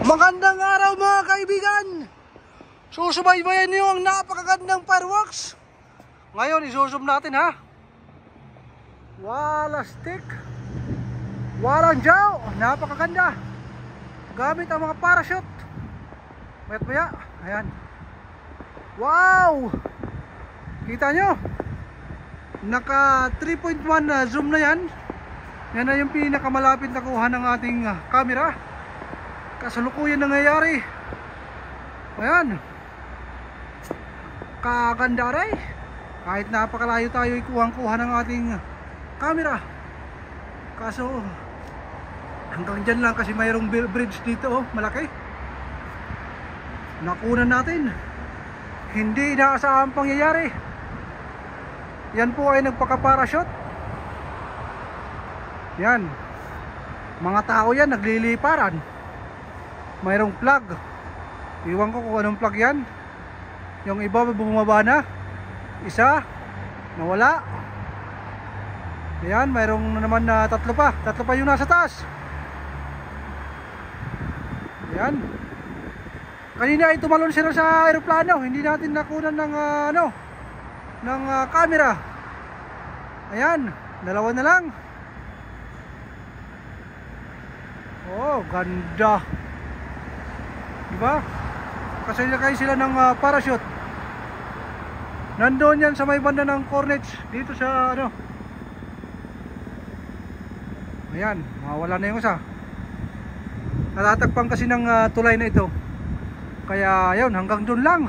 Magandang araw mga kaibigan. Susubaybayan niyo ang napakagandang fireworks. Ngayon isusum natin ha. Wala stick, walang jaw, napakaganda. Gamit ang mga parachute. Mayat maya, ayan. Wow! Kita nyo? Naka 3.1 na zoom na yan. Yan na yung pinakamalapit na kuha ng ating camera. Kasalukuyan nangyayari. Ayan. Kaganda rin. Kahit napakalayo tayo ikuhang-kuha ng ating camera. Kaso hanggang dyan lang kasi mayroong bridge dito, malaki. Nakunan natin. Hindi inaasahang pangyayari. Yan po ay nagpaka-parachute. Yan. Mga tao yan nagliliparan. Mayroong plug. Iwan ko kung anong plug yan. Yung iba bumaba na. Isa nawala. Ayan, mayroong naman na tatlo pa yung nasa taas. Ayan. Kanina ay tumalon sila sa aeroplano. Hindi natin nakunan ng ng camera. Ayan, dalawa na lang. Oh, ganda. Diba? Kasi nakay sila ng parachute. Nandoon yan sa may banda ng Cornets. Dito sa ayan, mawala na yung isa. Natatakpan kasi ng tulay na ito. Kaya yun, hanggang doon lang.